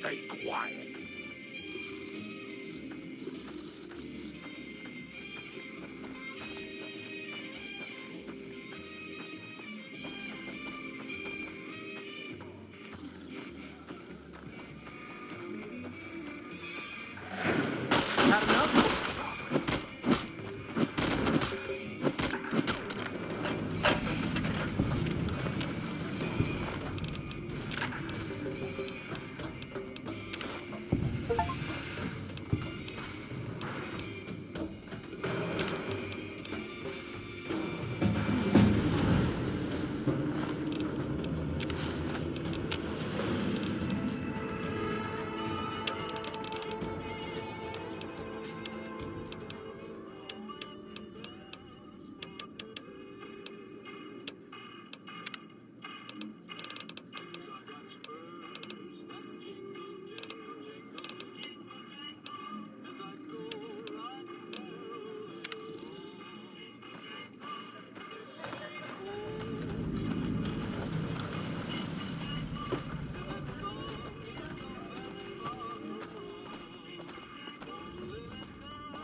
stay quiet. Had enough?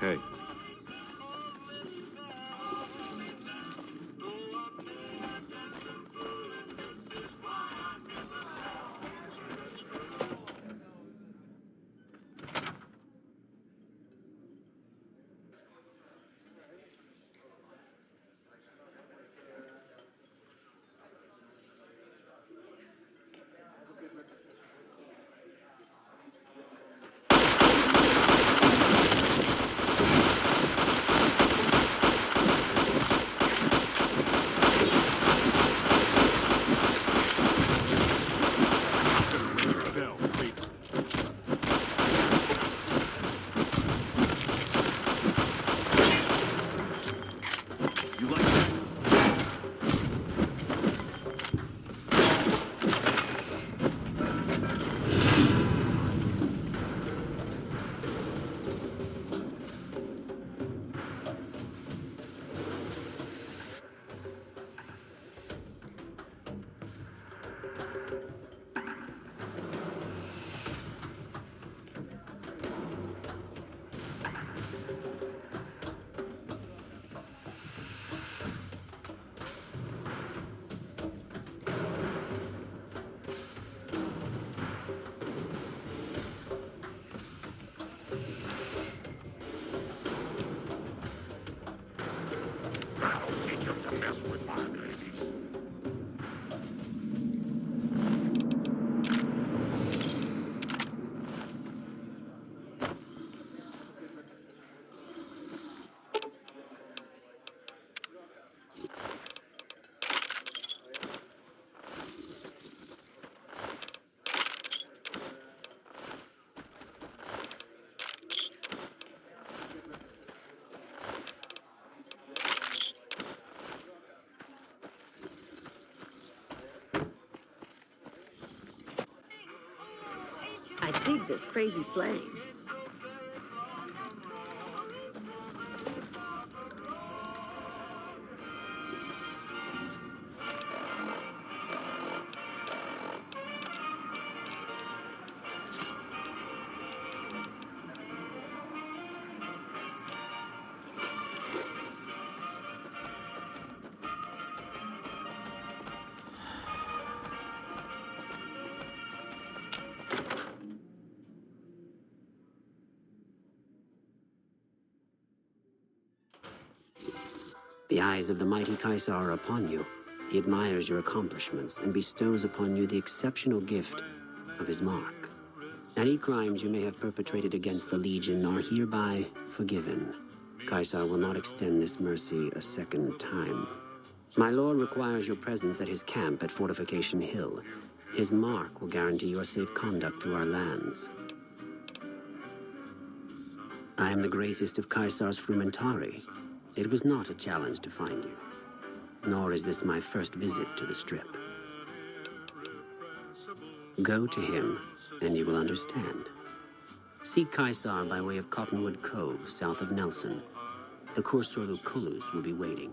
Hey. I'll teach him to mess with my ladies. I dig this crazy slang. The eyes of the mighty Caesar are upon you. He admires your accomplishments and bestows upon you the exceptional gift of his mark. Any crimes you may have perpetrated against the Legion are hereby forgiven. Caesar will not extend this mercy a second time. My lord requires your presence at his camp at Fortification Hill. His mark will guarantee your safe conduct through our lands. I am the greatest of Caesar's Frumentari. It was not a challenge to find you. Nor is this my first visit to the Strip. Go to him, and you will understand. Seek Caesar by way of Cottonwood Cove, south of Nelson. The Cursor Lucullus will be waiting.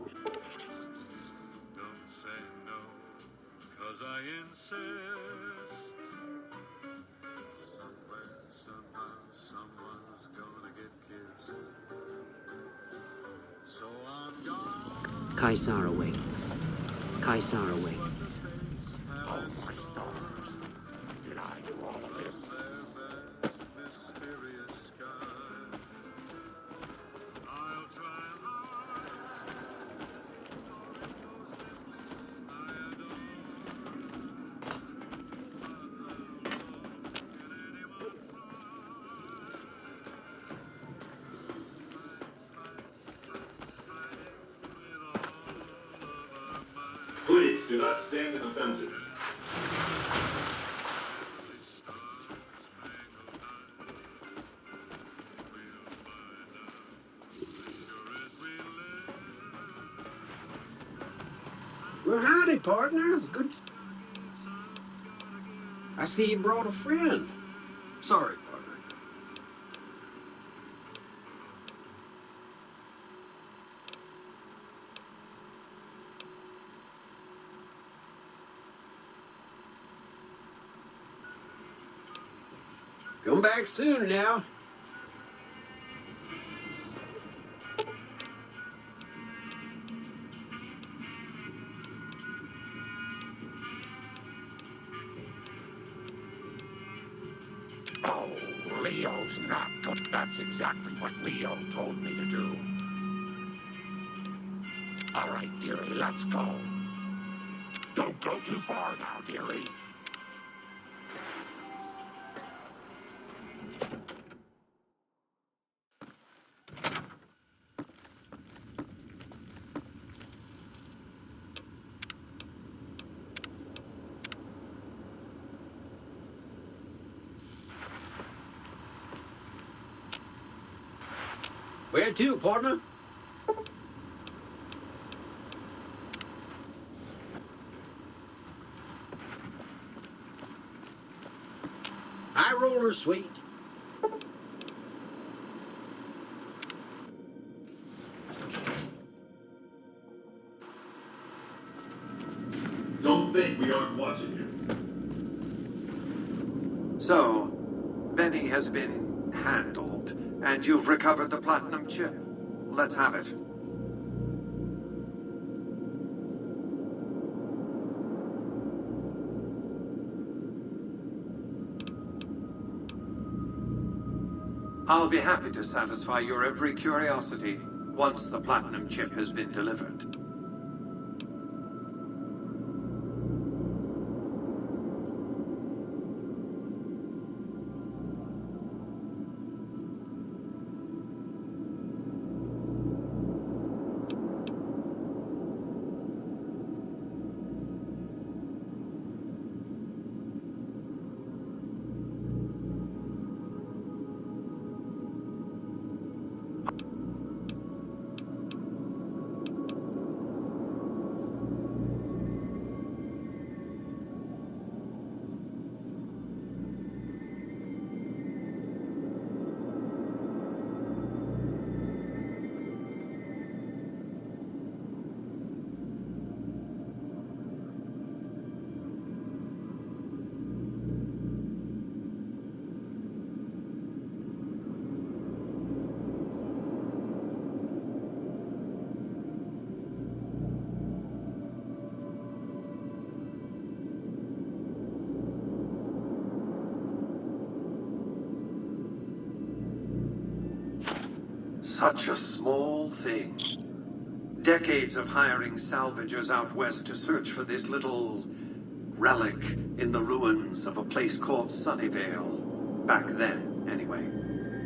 Caesar awaits. Caesar awaits. Oh, my stars. Did I do all of this? Please do not stand in the fountains. Well, howdy, partner. Good. I see you brought a friend. Sorry, partner. Come back soon now. Oh, Leo's not good. That's exactly what Leo told me to do. All right, dearie, let's go. Don't go too far now, dearie. Where to, partner? High roller, sweet. Don't think we aren't watching you. So, Benny has been handled, and you've recovered the platinum chip. Let's have it. I'll be happy to satisfy your every curiosity once the platinum chip has been delivered. Such a small thing. Decades of hiring salvagers out west to search for this little relic in the ruins of a place called Sunnyvale. Back then, anyway.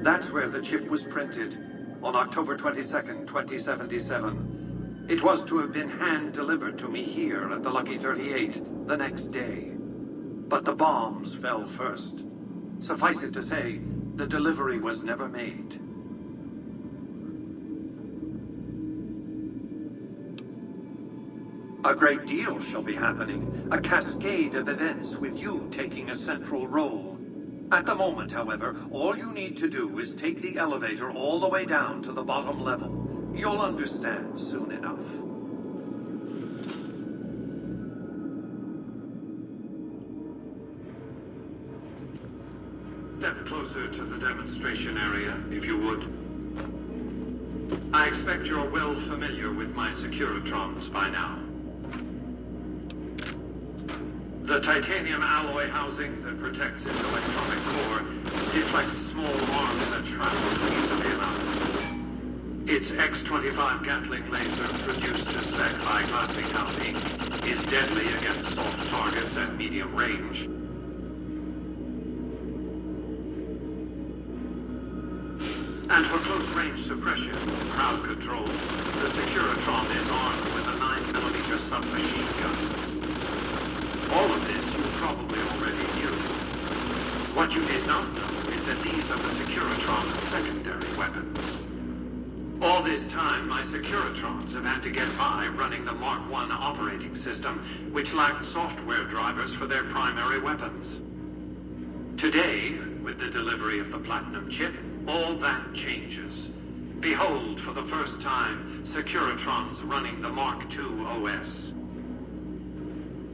That's where the chip was printed, on October 22nd, 2077. It was to have been hand-delivered to me here at the Lucky 38 the next day. But the bombs fell first. Suffice it to say, the delivery was never made. A great deal shall be happening, a cascade of events with you taking a central role. At the moment, however, all you need to do is take the elevator all the way down to the bottom level. You'll understand soon enough. Step closer to the demonstration area, if you would. I expect you're well familiar with my Securitrons by now. The titanium alloy housing that protects its electronic core deflects small arms that travel easily enough. Its X-25 Gatling laser, produced to spec by Glassy Housing, is deadly against soft targets at medium range. And for close-range suppression, crowd control, the Securitron is armed with a 9mm submachine gun. All of this you probably already knew. What you did not know is that these are the Securitron's secondary weapons. All this time, my Securitrons have had to get by running the Mark I operating system, which lacked software drivers for their primary weapons. Today, with the delivery of the Platinum chip, all that changes. Behold, for the first time, Securitrons running the Mark II OS.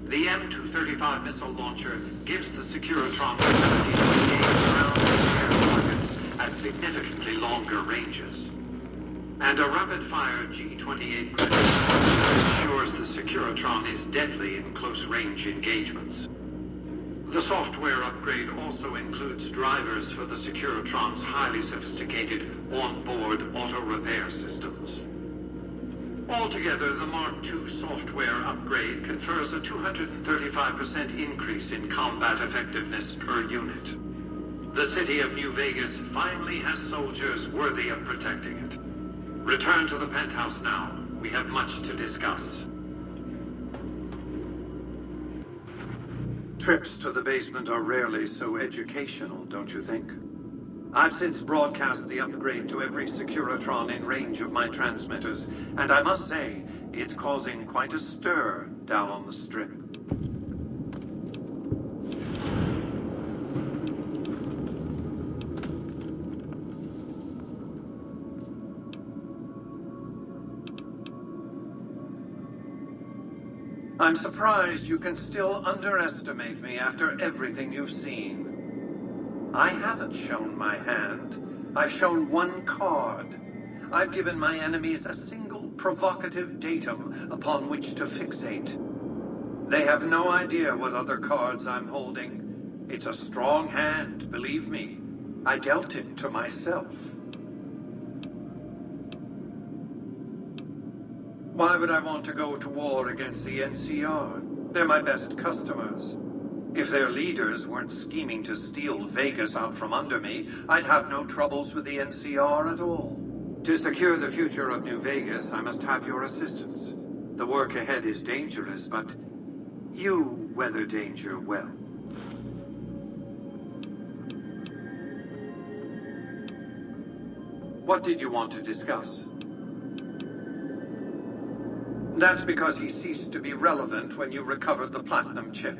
The M235 missile launcher gives the Securitron the ability to engage ground-and-air targets at significantly longer ranges. And a rapid-fire G28 grenade ensures the Securitron is deadly in close-range engagements. The software upgrade also includes drivers for the Securitron's highly sophisticated on-board auto-repair systems. Altogether, the Mark II software upgrade confers a 235% increase in combat effectiveness per unit. The city of New Vegas finally has soldiers worthy of protecting it. Return to the penthouse now. We have much to discuss. Trips to the basement are rarely so educational, don't you think? I've since broadcast the upgrade to every Securitron in range of my transmitters, and I must say, it's causing quite a stir down on the Strip. I'm surprised you can still underestimate me after everything you've seen. I haven't shown my hand. I've shown one card. I've given my enemies a single provocative datum upon which to fixate. They have no idea what other cards I'm holding. It's a strong hand, believe me. I dealt it to myself. Why would I want to go to war against the NCR? They're my best customers. If their leaders weren't scheming to steal Vegas out from under me, I'd have no troubles with the NCR at all. To secure the future of New Vegas, I must have your assistance. The work ahead is dangerous, but you weather danger well. What did you want to discuss? That's because he ceased to be relevant when you recovered the Platinum chip.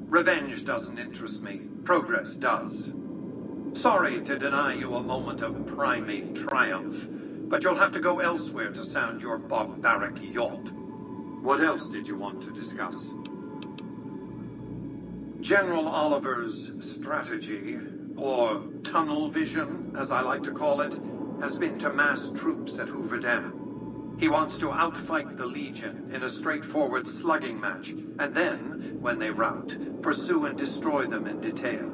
Revenge doesn't interest me. Progress does. Sorry to deny you a moment of primate triumph, but you'll have to go elsewhere to sound your barbaric yawp. What else did you want to discuss? General Oliver's strategy, or tunnel vision, as I like to call it, has been to mass troops at Hoover Dam. He wants to outfight the Legion in a straightforward slugging match, and then, when they rout, pursue and destroy them in detail.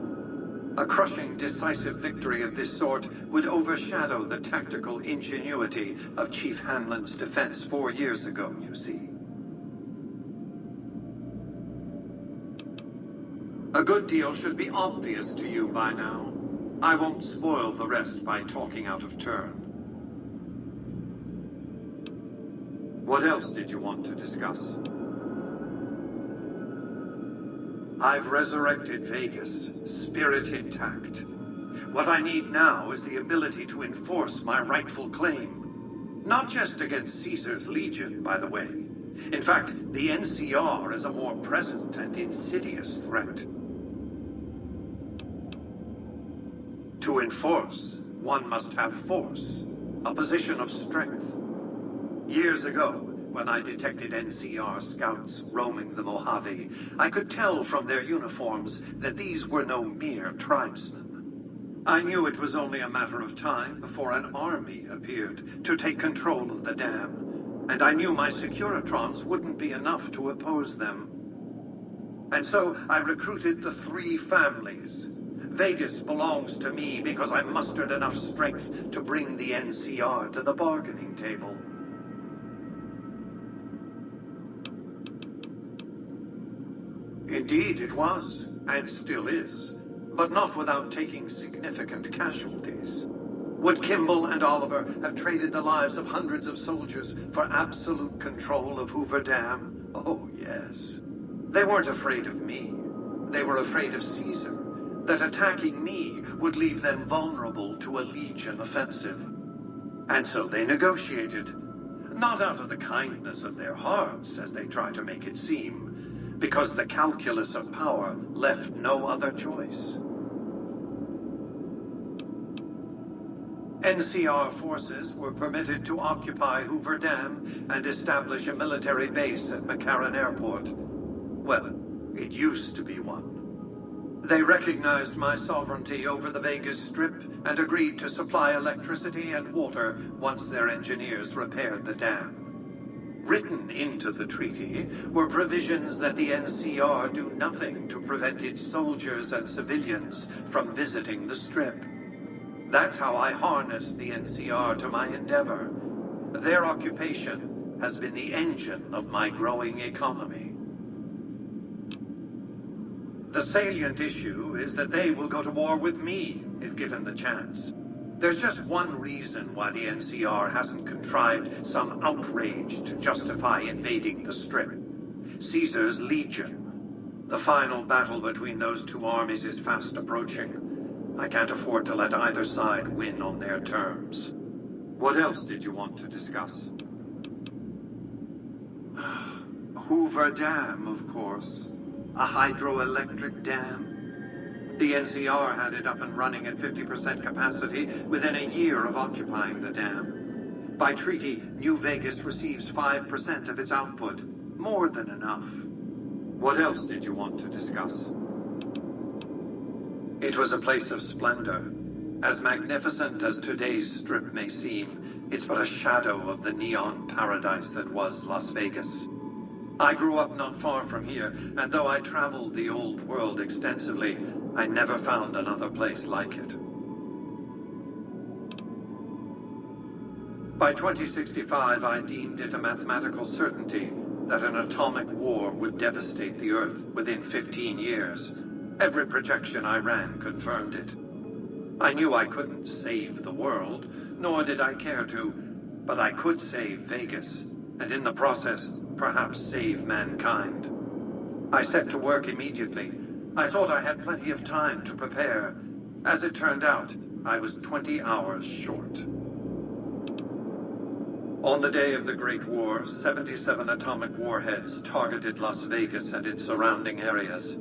A crushing, decisive victory of this sort would overshadow the tactical ingenuity of Chief Hanlon's defense 4 years ago, you see. A good deal should be obvious to you by now. I won't spoil the rest by talking out of turn. What else did you want to discuss? I've resurrected Vegas, spirit intact. What I need now is the ability to enforce my rightful claim. Not just against Caesar's Legion, by the way. In fact, the NCR is a more present and insidious threat. To enforce, one must have force, a position of strength. Years ago, when I detected NCR scouts roaming the Mojave, I could tell from their uniforms that these were no mere tribesmen. I knew it was only a matter of time before an army appeared to take control of the dam, and I knew my Securitrons wouldn't be enough to oppose them. And so I recruited the 3 families. Vegas belongs to me because I mustered enough strength to bring the NCR to the bargaining table. Indeed it was, and still is, but not without taking significant casualties. Would Kimball and Oliver have traded the lives of hundreds of soldiers for absolute control of Hoover Dam? Oh, yes. They weren't afraid of me. They were afraid of Caesar, that attacking me would leave them vulnerable to a Legion offensive. And so they negotiated, not out of the kindness of their hearts, as they try to make it seem, because the calculus of power left no other choice. NCR forces were permitted to occupy Hoover Dam and establish a military base at McCarran Airport. Well, it used to be one. They recognized my sovereignty over the Vegas Strip and agreed to supply electricity and water once their engineers repaired the dam. Written into the treaty were provisions that the NCR do nothing to prevent its soldiers and civilians from visiting the Strip. That's how I harnessed the NCR to my endeavor. Their occupation has been the engine of my growing economy. The salient issue is that they will go to war with me if given the chance. There's just one reason why the NCR hasn't contrived some outrage to justify invading the Strip. Caesar's Legion. The final battle between those 2 armies is fast approaching. I can't afford to let either side win on their terms. What else did you want to discuss? Hoover Dam, of course. A hydroelectric dam. The NCR had it up and running at 50% capacity within a year of occupying the dam. By treaty, New Vegas receives 5% of its output. More than enough. What else did you want to discuss? It was a place of splendor. As magnificent as today's Strip may seem, it's but a shadow of the neon paradise that was Las Vegas. I grew up not far from here, and though I traveled the old world extensively, I never found another place like it. By 2065, I deemed it a mathematical certainty that an atomic war would devastate the Earth within 15 years. Every projection I ran confirmed it. I knew I couldn't save the world, nor did I care to, but I could save Vegas, and in the process, perhaps save mankind. I set to work immediately. I thought I had plenty of time to prepare. As it turned out, I was 20 hours short. On the day of the Great War, 77 atomic warheads targeted Las Vegas and its surrounding areas.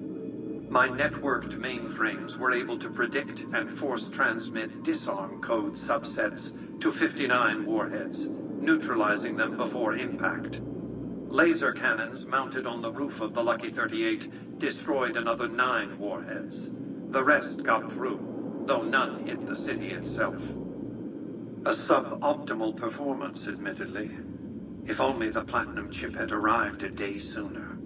My networked mainframes were able to predict and force transmit disarm code subsets to 59 warheads, neutralizing them before impact. Laser cannons mounted on the roof of the Lucky 38 destroyed another 9 warheads. The rest got through, though none hit the city itself. A suboptimal performance, admittedly. If only the platinum chip had arrived a day sooner.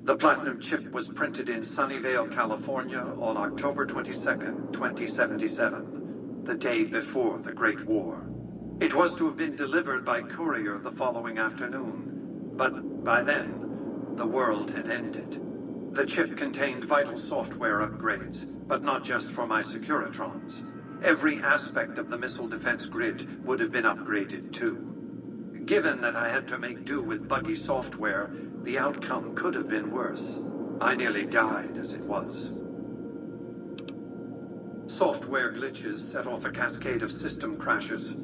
The platinum chip was printed in Sunnyvale, California on October 22nd, 2077, the day before the Great War. It was to have been delivered by courier the following afternoon, but by then, the world had ended. The chip contained vital software upgrades, but not just for my Securitrons. Every aspect of the missile defense grid would have been upgraded too. Given that I had to make do with buggy software, the outcome could have been worse. I nearly died as it was. Software glitches set off a cascade of system crashes.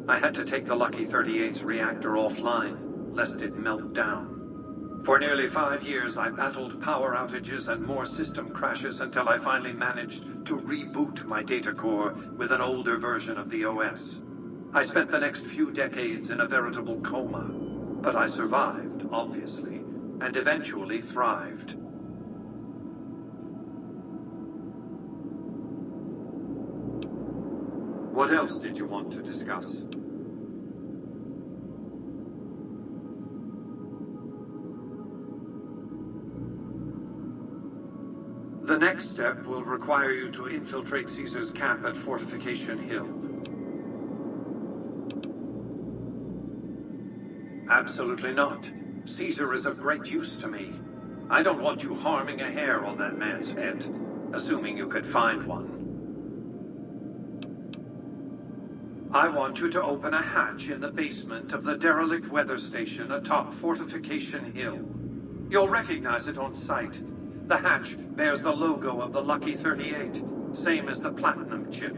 I had to take the Lucky 38's reactor offline, lest it melt down. For nearly 5 years, I battled power outages and more system crashes until I finally managed to reboot my data core with an older version of the OS. I spent the next few decades in a veritable coma, but I survived, obviously, and eventually thrived. What else did you want to discuss? The next step will require you to infiltrate Caesar's camp at Fortification Hill. Absolutely not. Caesar is of great use to me. I don't want you harming a hair on that man's head, assuming you could find one. I want you to open a hatch in the basement of the derelict weather station atop Fortification Hill. You'll recognize it on sight. The hatch bears the logo of the Lucky 38, same as the Platinum chip.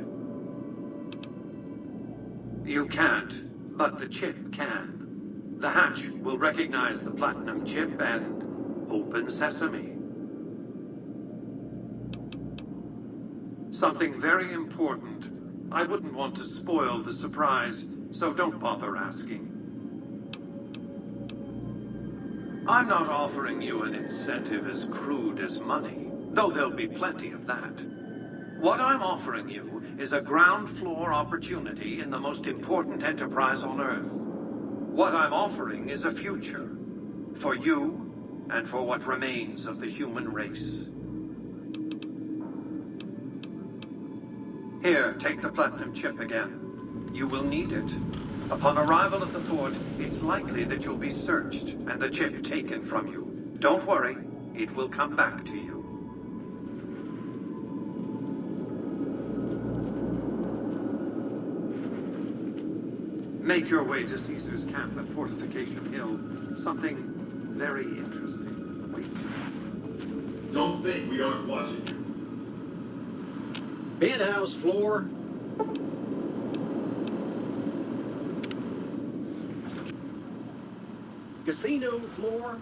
You can't, but the chip can. The hatch will recognize the Platinum chip and open sesame. Something very important. I wouldn't want to spoil the surprise, so don't bother asking. I'm not offering you an incentive as crude as money, though there'll be plenty of that. What I'm offering you is a ground floor opportunity in the most important enterprise on Earth. What I'm offering is a future. For you, and for what remains of the human race. Here, take the Platinum chip again. You will need it. Upon arrival at the fort, it's likely that you'll be searched and the chip taken from you. Don't worry, it will come back to you. Make your way to Caesar's camp at Fortification Hill. Something very interesting awaits you. Don't think we aren't watching you. Penthouse floor. Casino floor.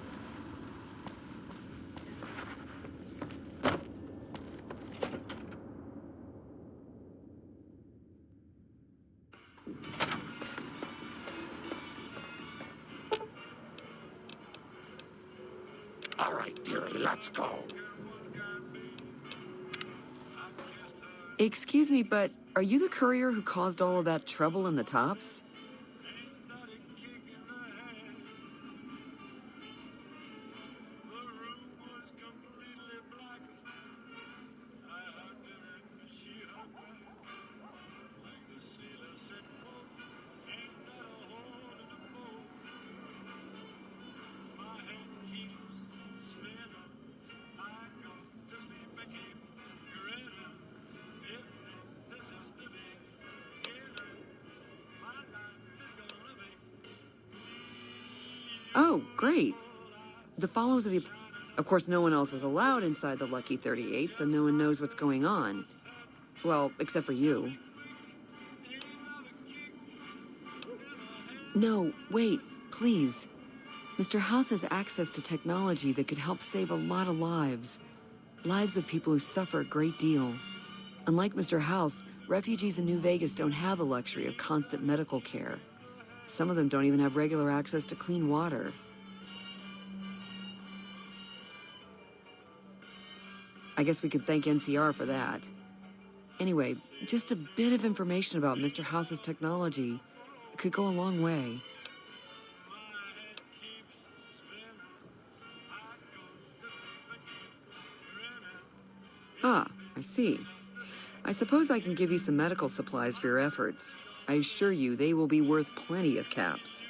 All right, dearie, let's go. Excuse me, but are you the courier who caused all of that trouble in the tops? Oh, great. The followers of the... Of course, no one else is allowed inside the Lucky 38, so no one knows what's going on. Well, except for you. No, wait, please. Mr. House has access to technology that could help save a lot of lives. Lives of people who suffer a great deal. Unlike Mr. House, refugees in New Vegas don't have the luxury of constant medical care. Some of them don't even have regular access to clean water. I guess we could thank NCR for that. Anyway, just a bit of information about Mr. House's technology could go a long way. Ah, I see. I suppose I can give you some medical supplies for your efforts. I assure you they will be worth plenty of caps.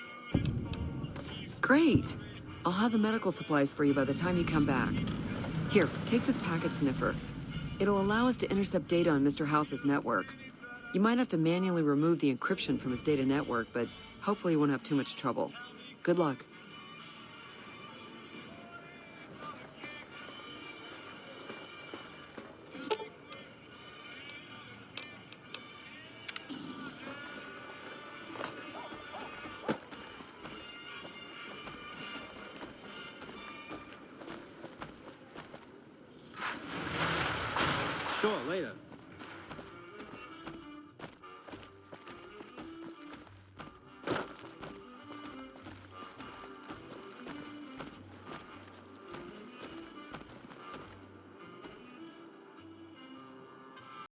Great! I'll have the medical supplies for you by the time you come back. Here, take this packet sniffer. It'll allow us to intercept data on Mr. House's network. You might have to manually remove the encryption from his data network, but hopefully you won't have too much trouble. Good luck. Sure, later.